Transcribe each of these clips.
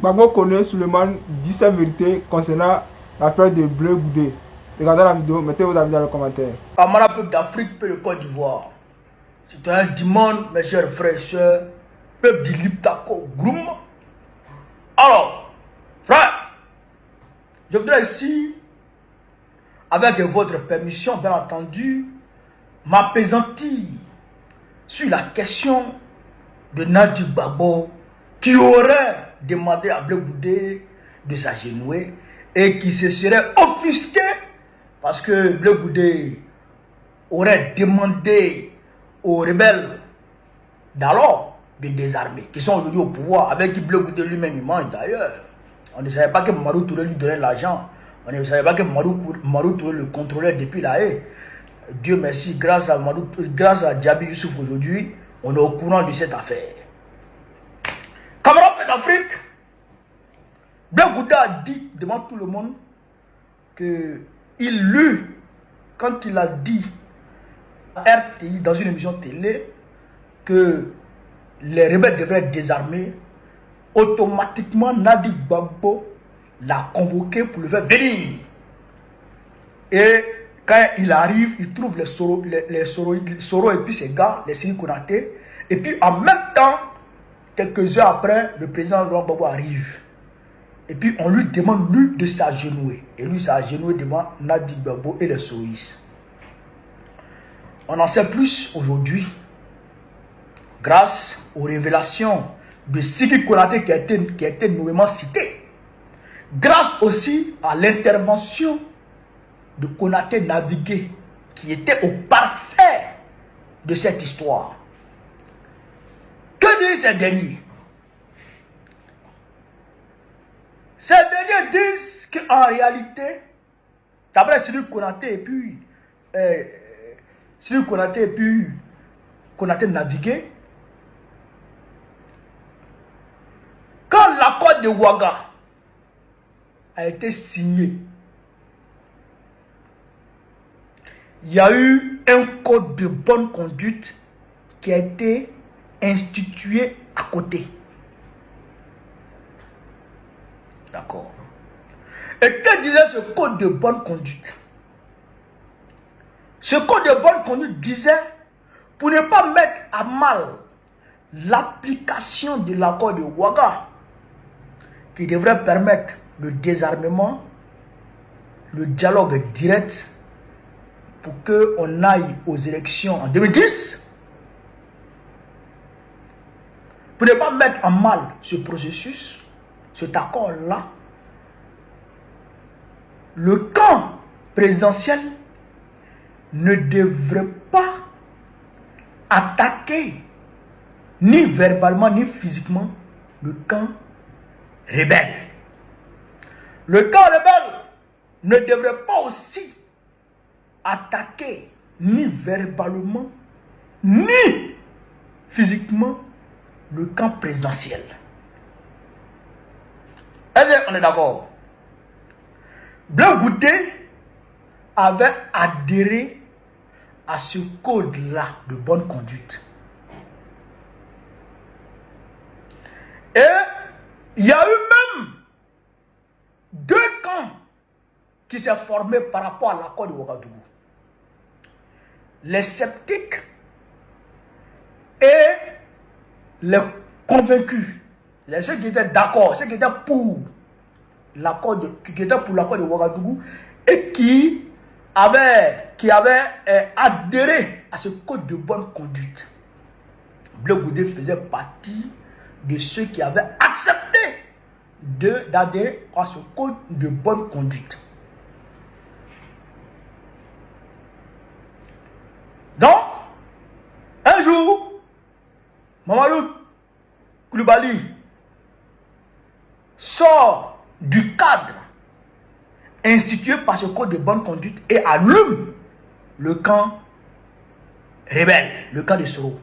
Gbagbo connaît Suleiman dit sa vérité concernant l'affaire de Bleu Goudé. Regardez la vidéo, mettez vos avis dans les commentaires. Camarades peuple d'Afrique, peuple de Côte d'Ivoire. C'est un dimanche, mes chers frères et sœurs, peuple du Liptako, Groom. Alors, frère, je voudrais ici, avec votre permission, bien entendu, m'appesantir sur la question de Najib Gbagbo qui aurait demandé à Bleu Goudé de s'agenouiller et qui se serait offusqué parce que Bleu Goudé aurait demandé aux rebelles d'alors de désarmer, qui sont aujourd'hui au pouvoir, avec qui Bleu Goudé lui-même il mange d'ailleurs. On ne savait pas que Marou Touré lui donnait l'argent. On ne savait pas que Marou Touré le contrôlait depuis la haie. Dieu merci, grâce à Djabi Youssouf aujourd'hui, on est au courant de cette affaire. Camarades d'Afrique, Bleu Goudé a dit devant tout le monde que il lut, quand il a dit à RTI dans une émission télé que les rebelles devraient être désarmés, automatiquement Najib Gbagbo l'a convoqué pour le faire venir. Et quand il arrive, il trouve les Soro et puis ses gars, les Siri Konaté. Et puis en même temps, quelques heures après, le président Laurent Gbagbo arrive. Et puis on lui demande lui de s'agenouiller. Et lui s'est agenouillé devant Najib Gbagbo et les Soris. On en sait plus aujourd'hui grâce aux révélations de Siri Konaté qui a été nommément cité. Grâce aussi à l'intervention de Konaté Navigué qui était au parfait de cette histoire. Que disent ces derniers? Ces derniers disent qu'en réalité, d'après Siri Konaté et puis Konaté Navigué, quand l'accord de Ouaga a été signé, il y a eu un code de bonne conduite qui a été institué à côté. D'accord. Et que disait ce code de bonne conduite? Ce code de bonne conduite disait, pour ne pas mettre à mal l'application de l'accord de Ouaga, qui devrait permettre le désarmement, le dialogue direct, pour qu'on aille aux élections en 2010, pour ne pas mettre en mal ce processus, cet accord-là, le camp présidentiel ne devrait pas attaquer, ni verbalement, ni physiquement, le camp rebelle. Le camp rebelle ne devrait pas aussi attaquer, ni verbalement, ni physiquement, le camp présidentiel. Est-ce qu'on est d'accord? Bleu Goudé avait adhéré à ce code-là de bonne conduite. Et il y a eu même deux camps qui s'est formé par rapport à l'accord de Ouagadougou. Les sceptiques et les convaincus. Ceux qui étaient d'accord, ceux qui étaient pour l'accord de Ouagadougou et qui avaient adhéré à ce code de bonne conduite. Bleu Goudé faisait partie de ceux qui avaient accepté d'adhérer à ce code de bonne conduite. Donc, un jour, Mamadou Koulibaly sort du cadre institué par ce code de bonne conduite et allume le camp rebelle, le camp des Soro.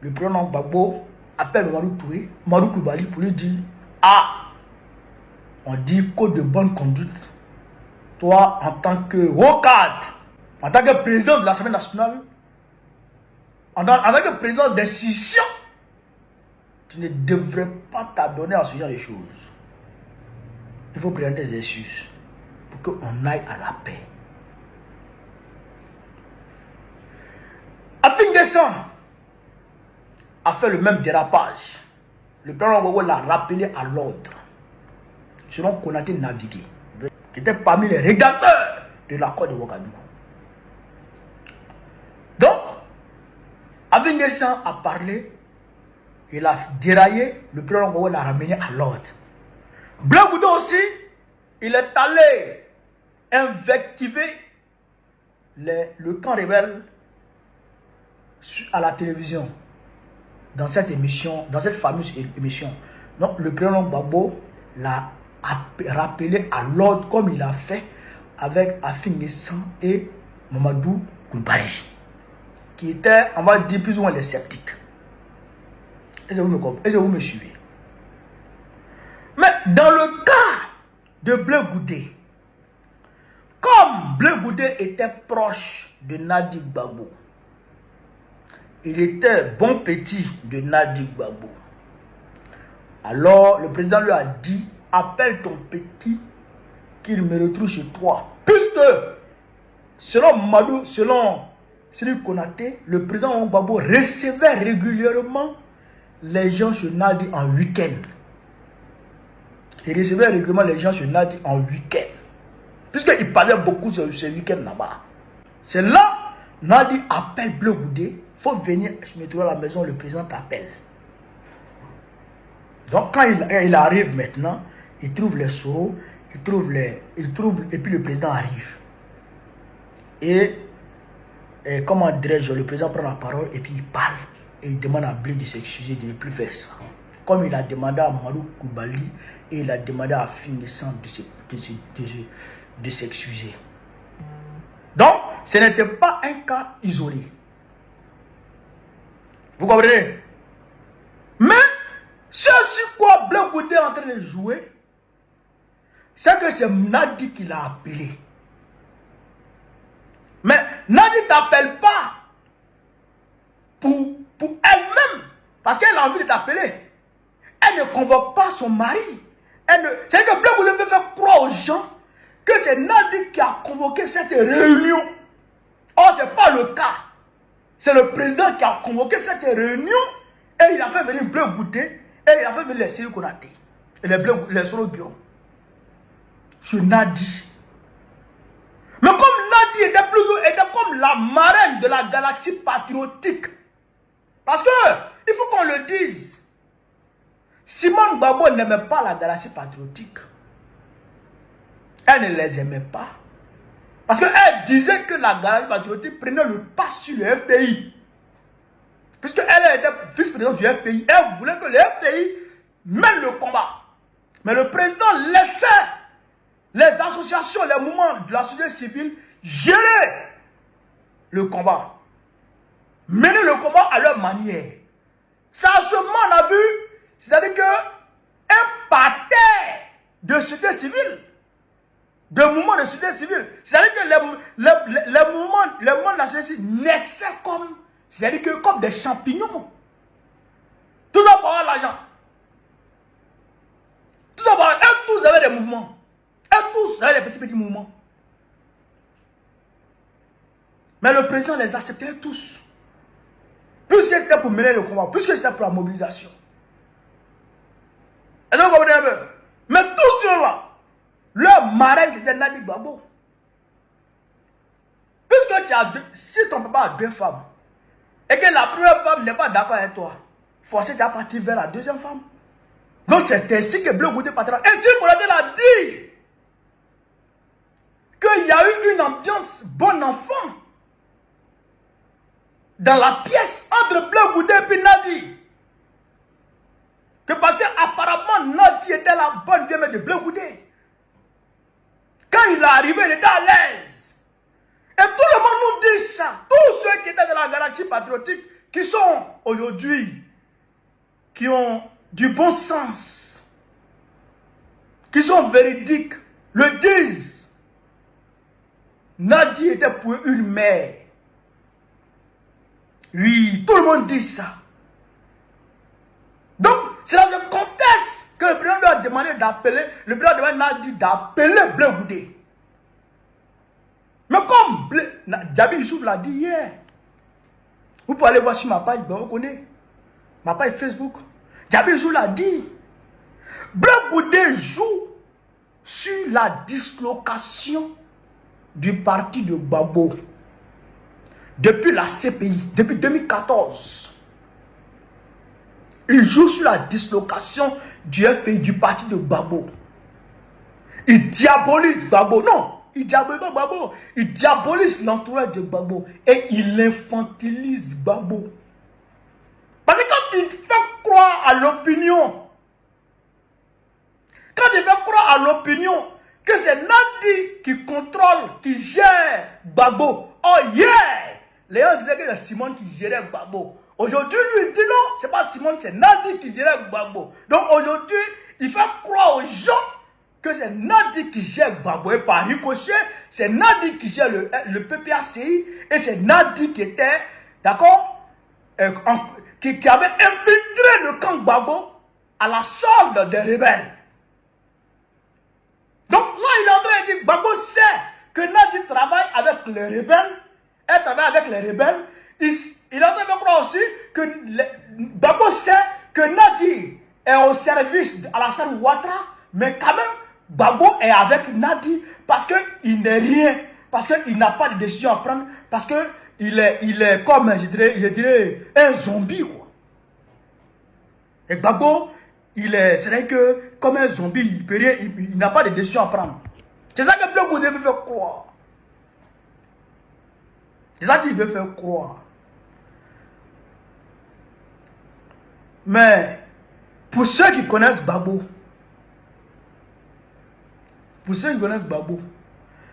Le président Gbagbo appelle Mamadou Koulibaly pour lui dire: ah, on dit code de bonne conduite. Toi, en tant que haut cadre, en tant que président de l'Assemblée nationale, en tant que président d'institution, tu ne devrais pas t'adonner à ce genre de choses. Il faut présenter des excuses pour qu'on aille à la paix. Afin a fait le même dérapage. Le président Gbagbo l'a rappelé à l'ordre. Selon Konaté Navigué, qui était parmi les rédacteurs de l'accord de Ouagadougou. Donc, Afin a parlé, il a déraillé, le président Gbagbo l'a ramené à l'ordre. Blé Goudé aussi, il est allé invectiver le camp rebelle à la télévision, dans cette émission, dans cette fameuse émission. Donc le président Gbagbo l'a rappelé à l'ordre comme il a fait avec Afin et Mamadou Koulibaly, qui étaient, on va dire, plus ou moins les sceptiques. Est-ce que vous me suivez? Mais dans le cas de Blé Goudé, comme Blé Goudé était proche de Nadi Gbagbo, il était bon petit de Nadi Gbagbo. Alors le président lui a dit, appelle ton petit qu'il me retrouve chez toi. Puisque selon Siri Konaté, le président Gbagbo recevait régulièrement les gens chez Nadi en week-end. Il recevait régulièrement les gens chez Nadi en week-end. Puisqu'il parlait beaucoup sur ce week-end là-bas. C'est là, Nadi appelle Blé Goudé. Il faut venir, je me trouve à la maison, le président t'appelle. Donc quand il arrive maintenant, il trouve les soros, et puis le président arrive. Et comment dirais-je, le président prend la parole et puis il parle. Et il demande à Blé de s'excuser, de ne plus faire ça. Comme il a demandé à Mamadou Koulibaly et il a demandé à Afin de s'excuser. Donc, ce n'était pas un cas isolé. Vous comprenez? Mais, ce sur quoi Blé Goudé est en train de jouer, c'est que c'est Nadi qui l'a appelé. Mais Nadi ne t'appelle pas pour elle-même, parce qu'elle a envie de t'appeler. Elle ne convoque pas son mari. C'est que Blé Goudé veut faire croire aux gens que c'est Nadi qui a convoqué cette réunion. Or, ce n'est pas le cas. C'est le président qui a convoqué cette réunion et il a fait venir Blé Goudé et il a fait venir les Siri Konaté et les Soro Guillaume. Sur Nadi. Mais comme Nadi était comme la marraine de la galaxie patriotique. Parce que, il faut qu'on le dise, Simone Gbagbo n'aimait pas la galaxie patriotique. Elle ne les aimait pas. Parce qu'elle disait que la galaxie patriotique prenait le pas sur le FPI. Puisqu'elle était vice-présidente du FPI, elle voulait que le FPI mène le combat. Mais le président laissait les associations, les mouvements de la société civile gérer le combat. Mener le combat à leur manière. Ça, ce moment, on a vu, c'est-à-dire qu'un parterre de société civile, de mouvements de société civile, c'est-à-dire que les mouvements de la société civile naissaient comme, c'est-à-dire que comme des champignons. Tout ça pour avoir l'argent. Tout ça pour avoir, eux tous avaient des mouvements. Eux tous avaient des petits mouvements. Mais le président les acceptait tous. Puisque c'était pour mener le combat, puisque c'était pour la mobilisation. Et donc, vous comprenez un peu? Mais tous ceux-là, leur marraine c'était Nadi Gbagbo. Puisque si ton papa a deux femmes, et que la première femme n'est pas d'accord avec toi, forcément tu vas partir vers la deuxième femme. Donc c'est ainsi que Blé Goudé partira. Ainsi Konaté l'a dit qu'il y a eu une ambiance bon enfant dans la pièce entre Blé Goudé et puis Nadi. Que parce qu'apparemment Nadi était la bonne vieille mère de Blé Goudé. Quand il est arrivé, il était à l'aise. Et tout le monde nous dit ça. Tous ceux qui étaient dans la galaxie patriotique, qui sont aujourd'hui, qui ont du bon sens, qui sont véridiques, le disent. Nadi était pour eux une mère. Oui, tout le monde dit ça. Donc, c'est dans ce contexte que le président lui a demandé d'appeler, le président a dit d'appeler Blé Goudé. Mais comme Djabi Youssouf l'a dit hier, vous pouvez aller voir sur ma page, ben vous connaissez, ma page Facebook. Djabi Youssouf l'a dit. Blé Goudé joue sur la dislocation du parti de Gbagbo depuis la CPI, depuis 2014. Il joue sur la dislocation du FPI, du parti de Gbagbo. Il diabolise Gbagbo. Non, il diabolise pas Gbagbo. Il diabolise l'entourage de Gbagbo et il infantilise Gbagbo. Parce que quand il fait croire à l'opinion, à l'opinion que c'est Nadi qui contrôle, qui gère Gbagbo. Oh yeah! Les gens disaient que c'est Simone qui gérait Gbagbo. Aujourd'hui, lui, il dit non, c'est pas Simone, c'est Nadi qui gérait Gbagbo. Donc aujourd'hui, il fait croire aux gens que c'est Nadi qui gère Gbagbo. Et par ricochet, c'est Nadi qui gère le PPACI. Et c'est Nadi qui était, d'accord, qui avait infiltré le camp Gbagbo à la solde des rebelles. Donc là, il est en train de dire, Gbagbo sait que Nadi travaille avec les rebelles. Elle travaille avec les rebelles. Il est en train de croire aussi que Gbagbo sait que Nadi est au service à la salle Ouattara. Mais quand même, Gbagbo est avec Nadi parce qu'il n'est rien. Parce qu'il n'a pas de décision à prendre. Parce qu'il est comme, je dirais, un zombie. Quoi. Et Gbagbo, c'est vrai que comme un zombie, il n'a pas de décision à prendre. C'est ça que Blé Goudé veut faire croire. C'est ça qu'il veut faire croire. Mais pour ceux qui connaissent Gbagbo,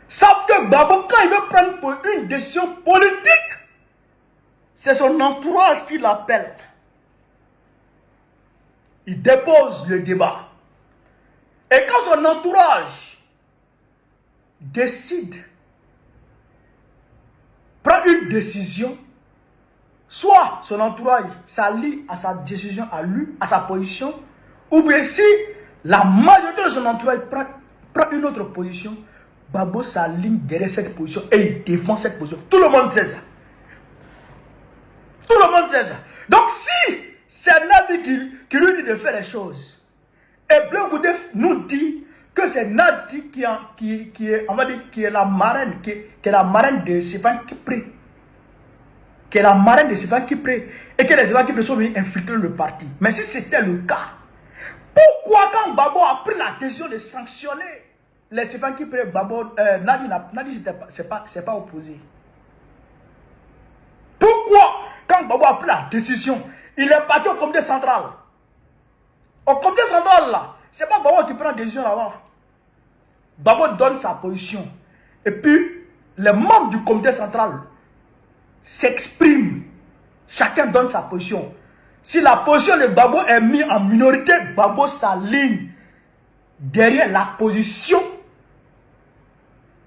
savent que Gbagbo, quand il veut prendre une décision politique, c'est son entourage qui l'appelle. Il dépose le débat. Et quand son entourage décide, prend une décision, soit son entourage s'allie à sa décision, à lui, à sa position, ou bien si la majorité de son entourage prend une autre position, Gbagbo s'aligne derrière cette position et il défend cette position. Tout le monde sait ça. Tout le monde sait ça. Donc si c'est Nadi qui lui dit de faire les choses, et Blé Goudé nous dit que c'est Nadi qui est la marraine, qui est la marraine de Stéphane Kipré. Qui est la marraine de Stéphane Kipré. Et que les Stéphane Kipré sont venus infiltrer le parti. Mais si c'était le cas, pourquoi quand Gbagbo a pris la décision de sanctionner les Stéphane Kipré, Nadi c'est pas opposé? Pourquoi quand Gbagbo a pris la décision, il est parti au comité central? Au comité central là, c'est pas Gbagbo qui prend la décision là-bas. Gbagbo donne sa position. Et puis, les membres du comité central s'expriment. Chacun donne sa position. Si la position de Gbagbo est mise en minorité, Gbagbo s'aligne derrière la position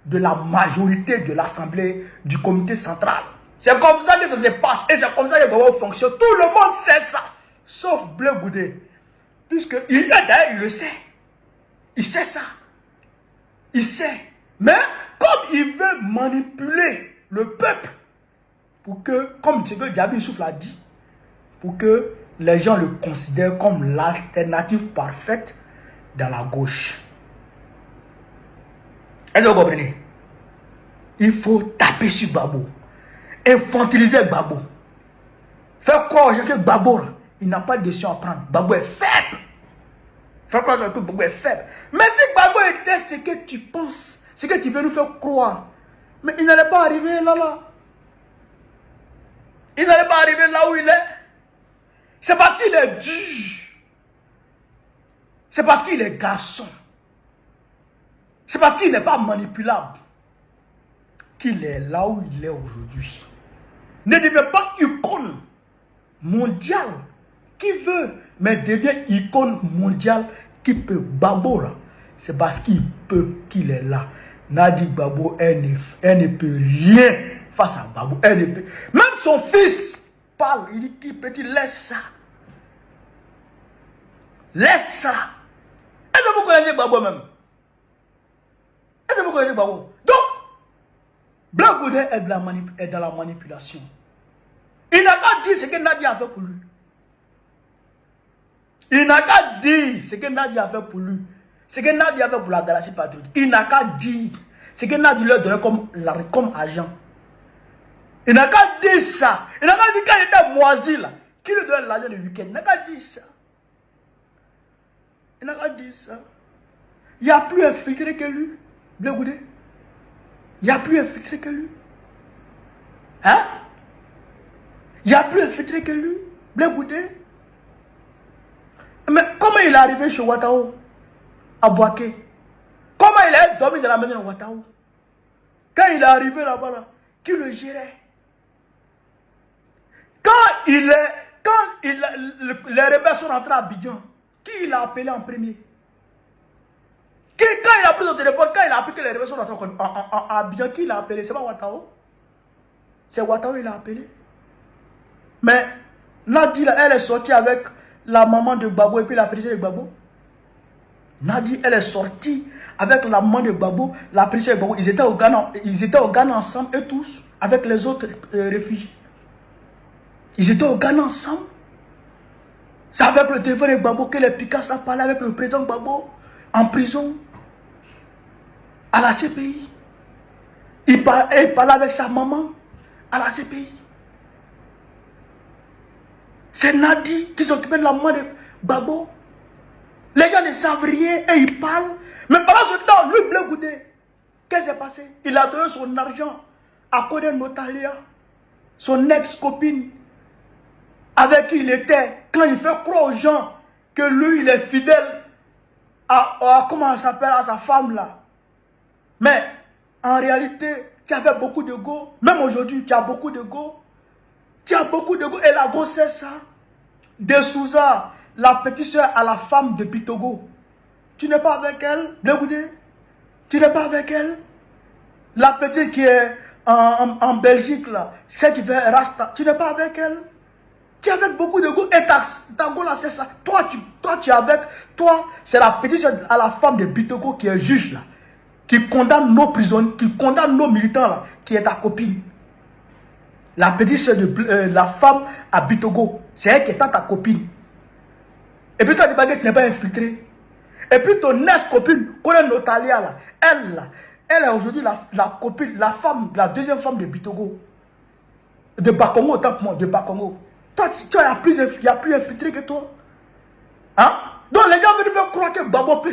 de la majorité de l'Assemblée du comité central. C'est comme ça que ça se passe. Et c'est comme ça que Gbagbo fonctionne. Tout le monde sait ça. Sauf Blé Goudé. Puisqu'il d'ailleurs, il le sait. Il sait ça. Il sait. Mais comme il veut manipuler le peuple, pour que, comme ce que Djabi Youssouf l'a dit, pour que les gens le considèrent comme l'alternative parfaite dans la gauche. Est-ce que vous comprenez? Il faut taper sur Gbagbo. Infantiliser Gbagbo. Faire croire aux gens que Gbagbo, il n'a pas de décision à prendre. Gbagbo est faible. Faire croire que Gbagbo est faible. Mais si Gbagbo était ce que tu penses, ce que tu veux nous faire croire, mais il n'allait pas arriver là. Il n'allait pas arriver là où il est. C'est parce qu'il est dur. C'est parce qu'il est garçon. C'est parce qu'il n'est pas manipulable qu'il est là où il est aujourd'hui. Ne devient pas icône mondiale qui veut, mais devient icône mondiale qui peut. Gbagbo là, c'est parce qu'il peut qu'il est là. Nadi Gbagbo, elle ne peut rien face à Gbagbo. Même son fils parle, il dit qu'il peut, il laisse ça. Laisse ça. Est-ce que vous connaissez Gbagbo même? Est-ce que vous connaissez Gbagbo? Donc, Black Goudé est dans la manipulation. Il n'a qu'à dire ce que Nadia a fait pour lui. Il n'a qu'à dire ce que Nadia a fait pour lui. Ce que Nadia a fait pour la Galaxie Patriotique. Il n'a qu'à dire ce que Nadia lui a donné comme agent. Il n'a qu'à dire ça. Il n'a qu'à dire quand il était moisi là, qui lui donne l'argent le week-end. Il n'a qu'à dire ça. Il n'a qu'à dire ça. Il n'y a plus infiltré que lui. Black Goudé. Il n'y a plus infiltré que lui. Hein? Il n'y a plus infiltré que lui. Black Goudé. Mais comment il est arrivé chez Ouattao? À Boaké. Comment il est dormi dans la maison de Ouattao? Quand il est arrivé là-bas, là, qui le gérait? Quand les rebelles sont rentrés à Abidjan, qui il a appelé en premier? Quand il a pris son téléphone, quand il a appris que les rebelles sont rentrés à Abidjan, qui l'a appelé? C'est pas Ouattao? C'est Ouattao il a appelé. Mais Nadi, elle est sortie avec la maman de Gbagbo et puis la petite de Gbagbo. Nadi, elle est sortie avec la maman de Gbagbo, la petite de Gbagbo. Ils étaient au Ghana ensemble et tous, avec les autres réfugiés. Ils étaient au Ghana ensemble. C'est avec le téléphone de Gbagbo que les Picasso a parlé avec le président Gbagbo en prison, à la CPI. Il parlait avec sa maman à la CPI. C'est Nadi qui s'occupait de la maman de Gbagbo. Les gens ne savent rien et ils parlent. Mais pendant ce temps, lui, Black Goudé, qu'est-ce qui s'est passé? Il a donné son argent à Kodé Notalia, son ex-copine, avec qui il était, quand il fait croire aux gens que lui, il est fidèle comment ça s'appelle, à sa femme là. Mais en réalité, tu avais beaucoup de go. Même aujourd'hui, tu as beaucoup de go. Tu as beaucoup de go. Et la grossesse, ça, de Souza, la petite soeur à la femme de Bitogo. Tu n'es pas avec elle, Black Goudé? Tu n'es pas avec elle? La petite qui est en Belgique, là, celle qui fait Rasta, tu n'es pas avec elle? Tu es avec beaucoup de go. Et ta go là, c'est ça. Toi, tu es avec. Toi, c'est la petite soeur à la femme de Bitogo qui est juge, là. Qui condamne nos prisonniers, qui condamne nos militants, là, qui est ta copine. La petite soeur de la femme à Bitogo, c'est elle qui est ta copine. Et puis toi, tu dis que tu n'es pas infiltré. Et puis ton ex-copine, Kodé Notalia, là, elle est aujourd'hui la copine, la deuxième femme de Bitogo. De Bakongo, autant pour moi, de Bakongo. Toi, il y a plus infiltré que toi. Hein? Donc les gens veulent faire croire que Gbagbo peut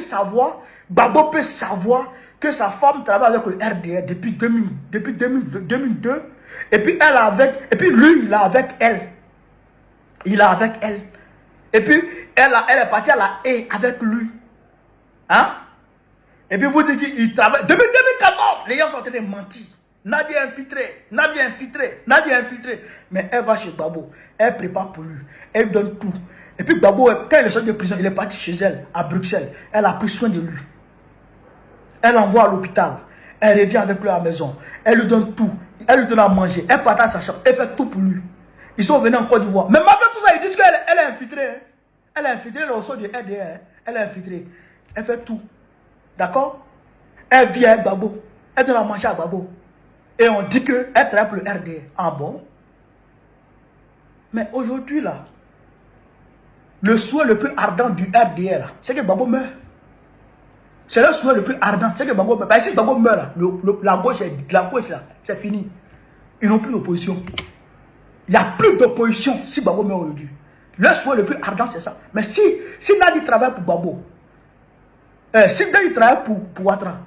savoir que sa femme travaille avec le RDR depuis 2002. Et puis lui, il est avec elle. Il est avec elle. Et puis elle est partie à la haie avec lui. Hein? Et puis vous dites qu'il travaille. Depuis 2014, les gens sont en train de mentir. Nadia infiltré. Mais elle va chez Gbagbo. Elle prépare pour lui. Elle donne tout. Et puis Gbagbo, quand il est sorti de prison, il est parti chez elle, à Bruxelles. Elle a pris soin de lui. Elle l'envoie à l'hôpital. Elle revient avec lui à la maison. Elle lui donne tout. Elle lui donne à manger. Elle partage sa chambre. Elle fait tout pour lui. Ils sont venus en Côte d'Ivoire. Mais malgré tout ça, ils disent qu'elle est infiltrée. Hein. Elle est infiltrée, elle est au sol du RDR. Hein. Elle est infiltrée. Elle fait tout. D'accord? Elle vit avec Gbagbo. Elle donne à manger à Gbagbo. Et on dit qu'elle travaille pour le RDR. Ah bon? Mais aujourd'hui, là, le souhait le plus ardent du RDR, c'est que Gbagbo meurt. C'est le souhait le plus ardent, c'est que Gbagbo meurt. Parce que si Gbagbo meurt, là, la gauche, là, c'est fini. Ils n'ont plus d'opposition. Il n'y a plus d'opposition si Gbagbo meurt aujourd'hui. Le souhait le plus ardent, c'est ça. Mais si Nadi travaille pour Gbagbo, si Nadi travaille pour Ouattara,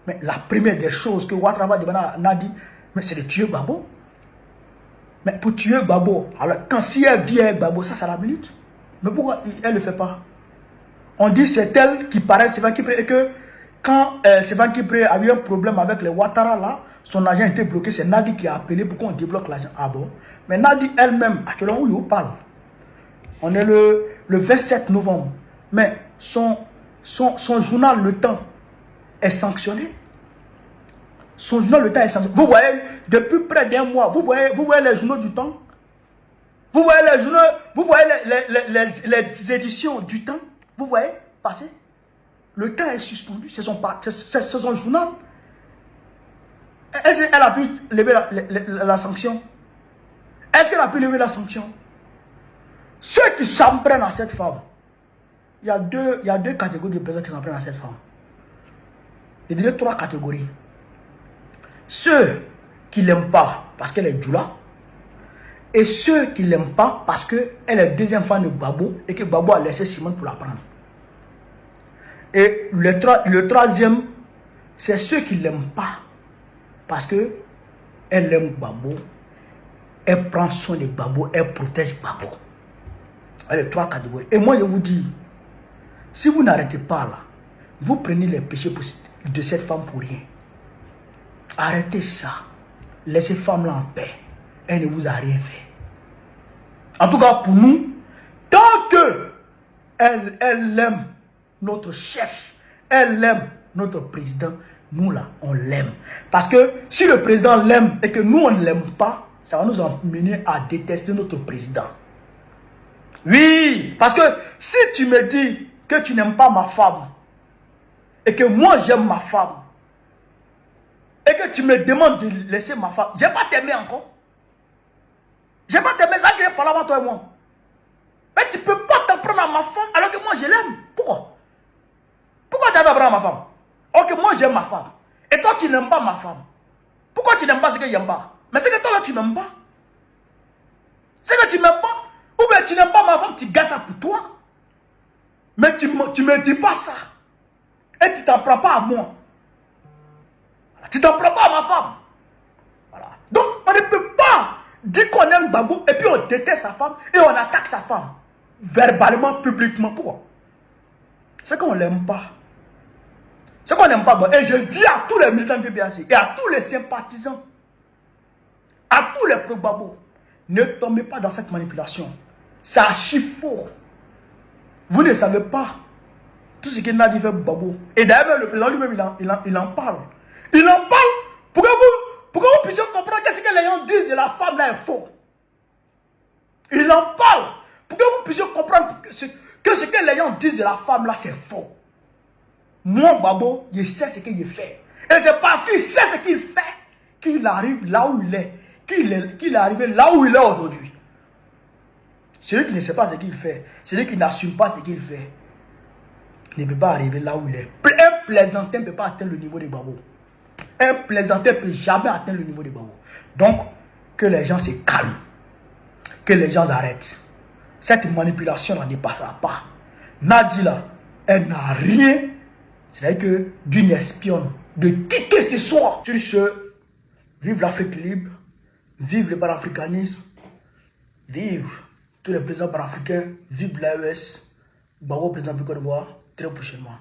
mais la première des choses que Ouattara va demander à Nadi, mais c'est de tuer Gbagbo. Mais pour tuer Gbagbo, alors quand si elle vit avec Gbagbo, ça c'est la minute. Mais pourquoi elle ne le fait pas? On dit c'est elle qui paraît, c'est Kipré, et que quand Sévan Kipré a eu un problème avec les Ouattara là, son agent était bloqué, c'est Nadi qui a appelé pour qu'on débloque l'agent. Ah bon? Mais Nadi elle-même, à quel moment où il parle? On est le 27 novembre. Mais son journal Le Temps est sanctionné. Son journal Le Temps est sanctionné. Vous voyez, depuis près d'un mois, vous voyez les journaux du Temps? Vous voyez les journaux, vous voyez les éditions du Temps? Vous voyez passer. Le temps est suspendu, c'est son journal. Est-ce qu'elle a pu lever la sanction? Est-ce qu'elle a pu lever la sanction? Ceux qui s'en prennent à cette femme, il y a deux catégories de personnes qui s'en prennent à cette femme. Il y a 3 catégories. Ceux qui ne l'aiment pas parce qu'elle est Djoula, et ceux qui ne l'aiment pas parce qu'elle est deuxième femme de Gbagbo et que Gbagbo a laissé Simone pour la prendre. Et le troisième, c'est ceux qui ne l'aiment pas parce qu'elle aime Gbagbo, elle prend soin de Gbagbo, elle protège Gbagbo. Les 3 catégories. Et moi je vous dis, si vous n'arrêtez pas là, vous prenez les péchés de cette femme pour rien. Arrêtez ça. Laissez cette femme là en paix. Elle ne vous a rien fait. En tout cas pour nous, tant que elle aime notre chef, elle aime notre président, nous là on l'aime. Parce que si le président l'aime et que nous on ne l'aime pas, ça va nous amener à détester notre président. Oui, parce que si tu me dis que tu n'aimes pas ma femme et que moi j'aime ma femme et que tu me demandes de laisser ma femme, je ne vais pas t'aimer encore. Je ne vais pas t'aimer, ça qui est par là avant toi et moi. Mais tu ne peux pas t'en prendre à ma femme alors que moi je l'aime. Pourquoi? Pourquoi tu as t'en prendre à ma femme? Ok, moi j'aime ma femme. Et toi tu n'aimes pas ma femme. Pourquoi tu n'aimes pas ce que j'aime pas? Mais c'est que toi là tu n'aimes pas. C'est que tu n'aimes pas. Ou bien tu n'aimes pas ma femme, tu gardes ça pour toi. Mais tu ne me dis pas ça. Et tu t'en prends pas à moi. Voilà. Tu t'en prends pas à ma femme. Voilà. Donc on ne peut pas dire qu'on aime Gbagbo et puis on déteste sa femme et on attaque sa femme. Verbalement, publiquement. Pourquoi? C'est qu'on ne l'aime pas. C'est qu'on n'aime pas. Et je dis à tous les militants de PPAC et à tous les sympathisants, à tous les pro-Gbagbo, ne tombez pas dans cette manipulation. C'est archi faux. Vous ne savez pas tout ce qu'il n'a dit fait Gbagbo. Et d'ailleurs, le président lui-même, il en parle. Il en parle pour que vous puissiez comprendre que ce que les gens disent de la femme là est faux. Il en parle pour que vous puissiez comprendre que ce que les gens disent de la femme là c'est faux. Moi, Gbagbo, je sais ce qu'il fait. Et c'est parce qu'il sait ce qu'il fait qu'il arrive là où il est. Qu'il est arrivé là où il est aujourd'hui. Celui qui ne sait pas ce qu'il fait, celui qui n'assume pas ce qu'il fait, ne peut pas arriver là où il est. Un plaisantin ne peut pas atteindre le niveau de Gbagbo. Un plaisantin ne peut jamais atteindre le niveau de Gbagbo. Donc, que les gens se calment. Que les gens arrêtent. Cette manipulation ne dépassera pas. Nadi là, elle n'a rien. C'est-à-dire que d'une espionne, de qui que ce soit. Sur ce, vive l'Afrique libre. Vive le panafricanisme, vive tous les présidents panafricains, vive l'AES, Gbagbo président du Côte d'Ivoire, très prochainement.